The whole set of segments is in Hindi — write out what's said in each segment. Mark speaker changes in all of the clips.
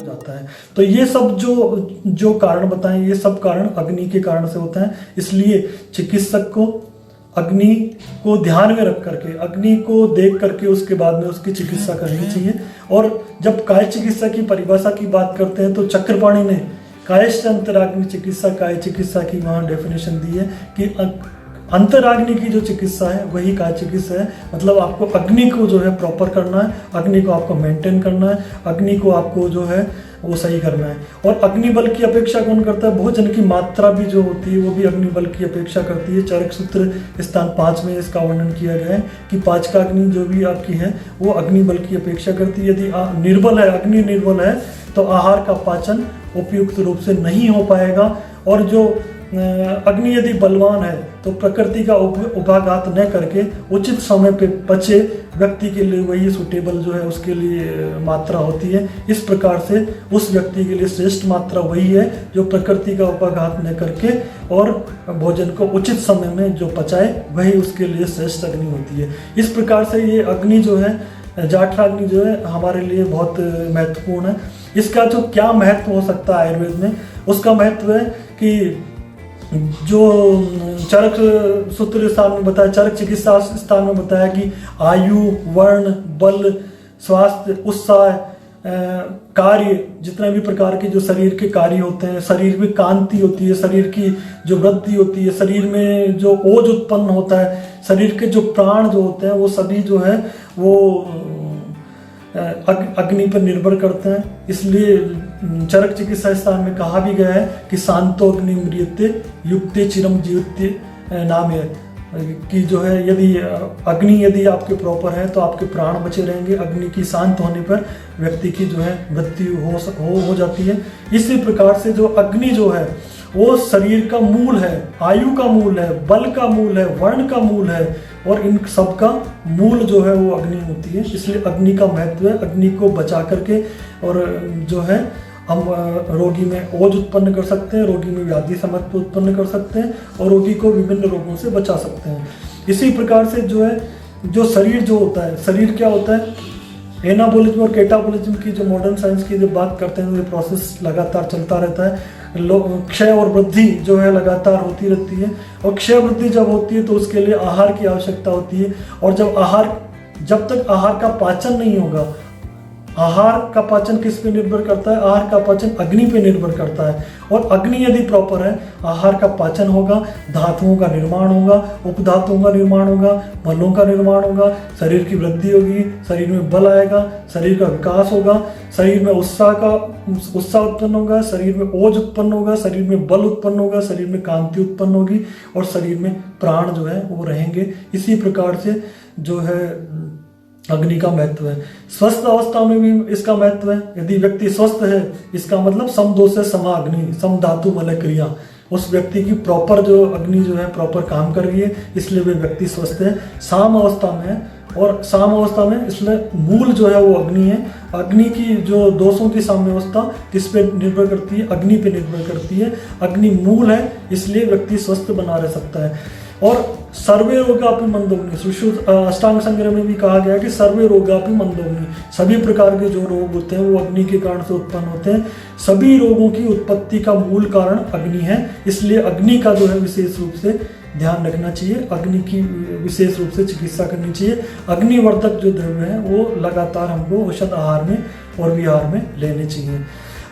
Speaker 1: हो जाता है। तो ये सब जो कारण बताएं, ये सब कारण अग्नि के कारण से होता है। इसलिए चिकित्सक को अग्नि को ध्यान में रख करके, अग्नि को देख करके उसके बाद में उसकी चिकित्सा करनी चाहिए। और जब काय चिकित्सा की परिभाषा की बात करते हैं तो चक्रपाणि ने कायश्च अंतराग्नि चिकित्सा, काय चिकित्सा की वहाँ डेफिनेशन दी है कि अंतराग्नि की जो चिकित्सा है वही काय चिकित्सा है। मतलब आपको अग्नि को जो है प्रॉपर करना है, अग्नि को आपको मेंटेन करना है, अग्नि को आपको जो है वो सही करना है। और अग्नि बल की अपेक्षा कौन करता है? भोजन की मात्रा भी जो होती है वो भी अग्नि बल की अपेक्षा करती है। चरक सूत्र स्थान 5 में इसका वर्णन किया गया है कि पाचका अग्नि जो भी आपकी है वो अग्नि बल की अपेक्षा करती है। यदि निर्बल है, अग्नि निर्बल है, तो आहार का पाचन उपयुक्त रूप से नहीं हो पाएगा। और जो अग्नि यदि बलवान है तो प्रकृति का उपाघात न करके उचित समय पे पचे व्यक्ति के लिए वही सुटेबल जो है उसके लिए मात्रा होती है। इस प्रकार से उस व्यक्ति के लिए श्रेष्ठ मात्रा वही है जो प्रकृति का उपाघात न करके और भोजन को उचित समय में जो पचाए, वही उसके लिए श्रेष्ठ अग्नि होती है। इस प्रकार से ये अग्नि जो है, जाठराग्नि जो है, हमारे लिए बहुत महत्वपूर्ण है। इसका जो क्या महत्व हो सकता है आयुर्वेद में, उसका महत्व है कि जो चरक सूत्र स्थान में बताया, चरक चिकित्सा स्थान में बताया कि आयु, वर्ण, बल, स्वास्थ्य, उत्साह, कार्य, जितने भी प्रकार के जो शरीर के कार्य होते हैं, शरीर में कांति होती है, शरीर की जो वृद्धि होती है, शरीर में जो ओज उत्पन्न होता है, शरीर के जो प्राण जो होते हैं वो सभी जो है वो अग्नि पर निर्भर करते हैं। इसलिए चरक चिकित्सा स्थान में कहा भी गया है कि शांतो अग्नि म्रियते युक्ते चिरम जीवते नाम है कि जो है यदि अग्नि यदि आपके प्रॉपर है तो आपके प्राण बचे रहेंगे। अग्नि की शांत होने पर व्यक्ति की जो है मृत्यु हो जाती है। इसी प्रकार से जो अग्नि जो है वो शरीर का मूल है, आयु का मूल है, बल का मूल है, वर्ण का मूल है, और इन सब का मूल जो है वो अग्नि होती है। इसलिए अग्नि का महत्व है। अग्नि को बचा करके और जो है हम रोगी में ओज उत्पन्न कर सकते हैं, रोगी में व्याधि समत्व उत्पन्न कर सकते हैं और रोगी को विभिन्न रोगों से बचा सकते हैं। इसी प्रकार से जो है जो शरीर जो होता है, शरीर क्या होता है, एनाबोलिज्म और कैटाबोलिज्म की जो मॉडर्न साइंस की जब बात करते हैं तो ये प्रोसेस लगातार चलता रहता है। क्षय और वृद्धि जो है लगातार होती रहती है, और क्षय वृद्धि जब होती है तो उसके लिए आहार की आवश्यकता होती है। और जब तक आहार का पाचन नहीं होगा, आहार का पाचन किस पे निर्भर करता है? आहार का पाचन अग्नि पे निर्भर करता है। और अग्नि यदि प्रॉपर है, आहार का पाचन होगा, धातुओं का निर्माण होगा, उपधातुओं का निर्माण होगा, मलों का निर्माण होगा, शरीर की वृद्धि होगी, शरीर में बल आएगा, शरीर का विकास होगा, शरीर में उत्साह उत्पन्न होगा, शरीर में ओज उत्पन्न होगा, शरीर में बल उत्पन्न होगा, शरीर में कांति उत्पन्न होगी और शरीर में प्राण जो है वो रहेंगे। इसी प्रकार से जो है अग्नि का महत्व है। स्वस्थ अवस्था में भी इसका महत्व है। यदि व्यक्ति स्वस्थ है, इसका मतलब समदोष है समा अग्नि, सम धातु मल क्रिया, उस व्यक्ति की प्रॉपर जो अग्नि जो है प्रॉपर काम कर रही है, इसलिए वे व्यक्ति स्वस्थ है। साम अवस्था में है, और साम अवस्था में इसलिए मूल जो है वो अग्नि है। अग्नि की जो दोषों की साम्य अवस्था किस पे निर्भर करती है? अग्नि पे निर्भर करती है। अग्नि मूल है, इसलिए व्यक्ति स्वस्थ बना रह सकता है। और सर्वे रोगापि मंदोग्नि, सुश्रुत अष्टांग संग्रह में भी कहा गया कि सर्वे रोगापि मंदोग्नि, सभी प्रकार के जो रोग होते हैं वो अग्नि के कारण से उत्पन्न होते हैं। सभी रोगों की उत्पत्ति का मूल कारण अग्नि है। इसलिए अग्नि का जो है विशेष रूप से ध्यान रखना चाहिए, अग्नि की विशेष रूप से चिकित्सा करनी चाहिए। अग्निवर्धक जो द्रव्य है वो लगातार हमको औषध आहार में और विहार में लेने चाहिए।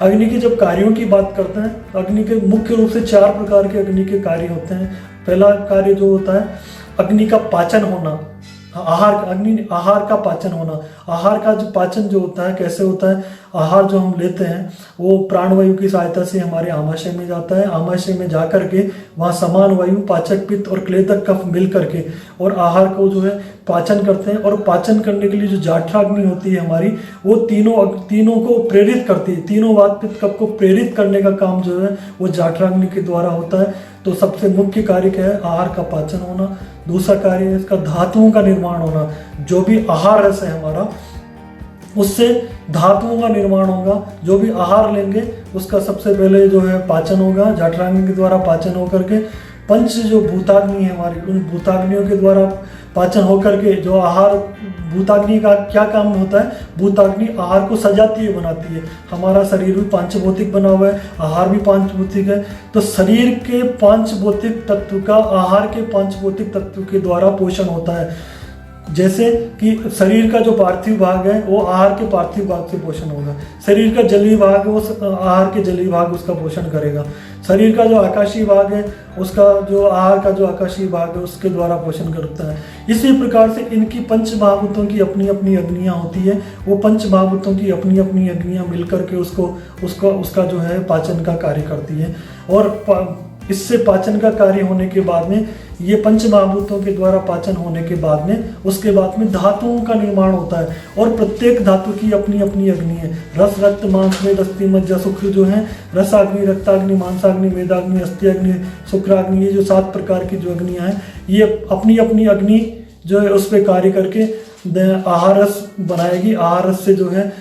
Speaker 1: अग्नि के जब कार्यों की बात करते हैं, अग्नि के मुख्य रूप से 4 प्रकार के अग्नि के कार्य होते हैं। पहला कार्य जो होता है अग्नि का पाचन होना, आहार का पाचन होना। आहार का जो पाचन जो होता है कैसे होता है? आहार जो हम लेते हैं वो प्राणवायु की सहायता से हमारे आमाशय में जाता है। आमाशय में जा करके वहाँ समान वायु पाचक पित्त और क्लेदक कफ मिल करके और आहार को जो है पाचन करते हैं। और पाचन करने के लिए जो जाठराग्नि होती है हमारी, वो तीनों को प्रेरित करती है। तीनों वात पित्त कफ को प्रेरित करने का काम जो है वो जाठराग्नि के द्वारा होता है। तो सबसे मुख्य कार्य क्या है? आहार का पाचन होना। दूसरा कार्य है इसका धातुओं का निर्माण होना। जो भी आहार रस है हमारा, उससे धातुओं का निर्माण होगा। जो भी आहार लेंगे उसका सबसे पहले जो है पाचन होगा, जाठराग्नि के द्वारा पाचन होकर के पंच जो भूताग्नि है हमारी, उन भूताग्नियों के द्वारा पाचन होकर के जो आहार, भूताग्नि का क्या काम होता है, भूताग्नि आहार को सजाती है, बनाती है। हमारा शरीर भी पांचभौतिक बना हुआ है, आहार भी पांचभौतिक है, तो शरीर के पांचभौतिक तत्व का आहार के पांचभौतिक तत्व के द्वारा पोषण होता है। जैसे कि शरीर का जो पार्थिव भाग है वो आहार के पार्थिव भाग से पोषण होगा, शरीर का जलीय भाग है वो आहार के जलीय भाग उसका पोषण करेगा, शरीर का जो आकाशीय भाग है उसका जो आहार का जो आकाशीय भाग है उसके द्वारा पोषण करता है। इसी प्रकार से इनकी पंच महाभूतों की अपनी अपनी अग्नियाँ होती है, वो पंच महाभूतों की अपनी अपनी अग्नियाँ मिलकर के उसका जो है पाचन का कार्य करती है। और इससे पाचन का कार्य होने के बाद में, ये पंच महाभूतों के द्वारा पाचन होने के बाद में, उसके बाद में धातुओं का निर्माण होता है। और प्रत्येक धातु की अपनी अपनी अग्नि है। रस, रक्त, मांस, मेद, अस्थि, मज्जा, शुक्र जो है, रसाग्नि, रक्ताग्नि, मांसाग्नि, मेदाग्नि, अस्थियाग्नि, शुक्राग्नि, ये जो 7 प्रकार की जो अग्नियाँ हैं, ये अपनी अपनी अग्नि जो है उस पर कार्य करके आहार रस बनाएगी। आहार रस से जो है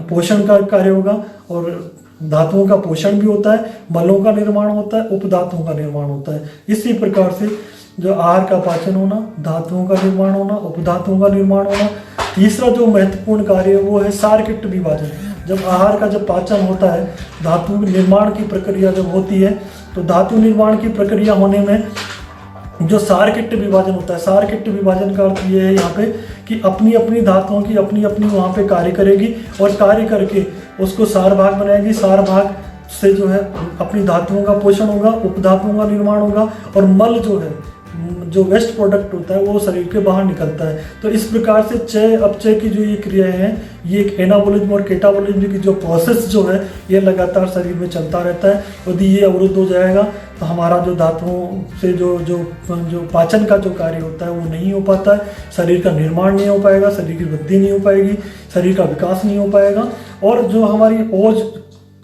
Speaker 1: पोषण का कार्य होगा, और धातुओं का पोषण भी होता है, मलों का निर्माण होता है, उपधातुओं का निर्माण होता है। इसी प्रकार से जो आहार का पाचन होना, धातुओं का निर्माण होना, उपधातुओं का निर्माण होना। तीसरा जो महत्वपूर्ण कार्य है वो है सारकिट विभाजन। जब आहार का जब पाचन होता है, धातु निर्माण की प्रक्रिया जब होती है, तो धातु निर्माण की प्रक्रिया होने में जो सारकिट विभाजन होता है, सारकिट विभाजन का अर्थ ये है यहाँ पे कि अपनी अपनी धातुओं की अपनी अपनी वहाँ पे कार्य करेगी, और कार्य करके उसको सार भाग बनाएगी। सार भाग से जो है अपनी धातुओं का पोषण होगा, उपधातुओं का निर्माण होगा, और मल जो है, जो वेस्ट प्रोडक्ट होता है वो शरीर के बाहर निकलता है। तो इस प्रकार से चय अपचय की जो ये क्रियाएं हैं, ये एक एनाबोलिज्म और कैटाबोलिज्म की जो प्रोसेस जो है ये लगातार शरीर में चलता रहता है। यदि ये अवरुद्ध हो जाएगा तो हमारा जो धातुओं से जो पाचन का जो कार्य होता है वो नहीं हो पाता है, शरीर का निर्माण नहीं हो पाएगा, शरीर की वृद्धि नहीं हो पाएगी, शरीर का विकास नहीं हो पाएगा, और जो हमारी ओज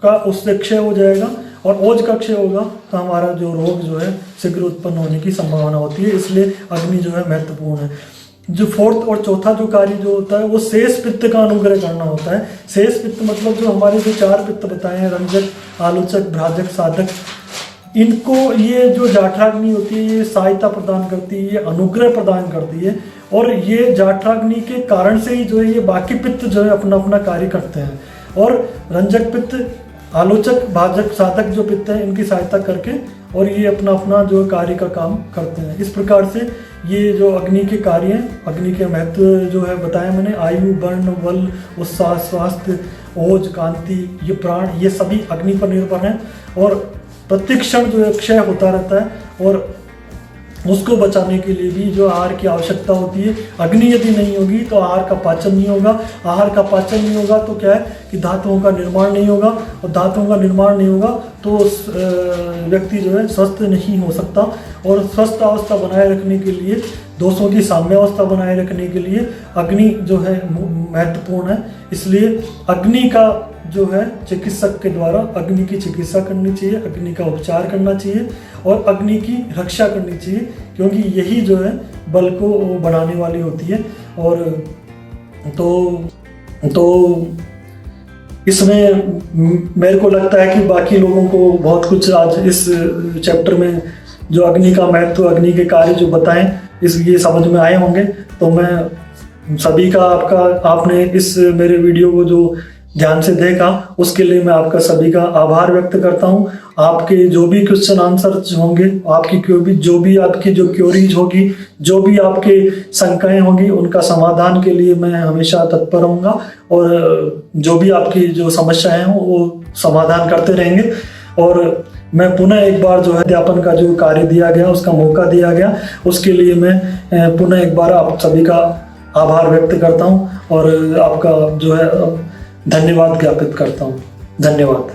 Speaker 1: का उससे क्षय हो जाएगा, और ओज का क्षय होगा तो हमारा जो रोग जो है शीघ्र उत्पन्न होने की संभावना होती है। इसलिए अग्नि जो है महत्वपूर्ण है। जो 4th और चौथा जो कार्य जो होता है वो शेष पित्त का अनुग्रह करना होता है। शेष पित्त मतलब जो हमारे जो 4 पित्त बताए हैं, रंजक, आलोचक, भ्राजक, साधक, इनको ये जो जाठराग्नि होती है ये सहायता प्रदान करती है, ये अनुग्रह प्रदान करती है, और ये जाठराग्नि के कारण से ही जो है ये बाकी पित्त जो है अपना अपना कार्य करते हैं। और रंजक पित्त, आलोचक, भाजक, साधक जो पित्त है इनकी सहायता करके और ये अपना अपना जो कार्य का काम करते हैं। इस प्रकार से ये जो अग्नि के कार्य हैं, अग्नि के महत्व जो है बताया मैंने, आयु, वर्ण, बल, उत्साह, स्वास्थ्य, ओज, कांति, ये प्राण, ये सभी अग्नि पर निर्भर हैं। और प्रत्येक क्षण जो है क्षय होता रहता है, और उसको बचाने के लिए भी जो आहार की आवश्यकता होती है। अग्नि यदि नहीं होगी तो आहार का पाचन नहीं होगा, आहार का पाचन नहीं होगा तो क्या है कि धातुओं का निर्माण नहीं होगा, और धातुओं का निर्माण नहीं होगा तो व्यक्ति जो है स्वस्थ नहीं हो सकता। और स्वस्थ अवस्था बनाए रखने के लिए, दोषों की साम्यावस्था बनाए रखने के लिए अग्नि जो है महत्वपूर्ण है। इसलिए अग्नि का जो है चिकित्सक के द्वारा अग्नि की चिकित्सा करनी चाहिए, अग्नि का उपचार करना चाहिए और अग्नि की रक्षा करनी चाहिए, क्योंकि यही जो है बल को बढ़ाने वाली होती है। और तो इसमें मेरे को लगता है कि बाकी लोगों को बहुत कुछ आज इस चैप्टर में जो अग्नि का महत्व, अग्नि के कार्य जो बताएं, ये समझ में आए होंगे। तो मैं सभी का आपने इस मेरे वीडियो को जो ध्यान से देखा उसके लिए मैं आपका सभी का आभार व्यक्त करता हूँ। आपके जो भी क्वेश्चन आंसर होंगे, आपकी जो भी आपकी जो क्वेरीज होगी, जो भी आपके शंकाएं होंगी, उनका समाधान के लिए मैं हमेशा तत्पर रहूँगा, और जो भी आपकी जो समस्याएं हों वो समाधान करते रहेंगे। और मैं पुनः एक बार जो है अध्यापन का जो कार्य दिया गया, उसका मौका दिया गया, उसके लिए मैं पुनः एक बार आप सभी का आभार व्यक्त करता हूँ और आपका जो है धन्यवाद ज्ञापित करता हूँ। धन्यवाद।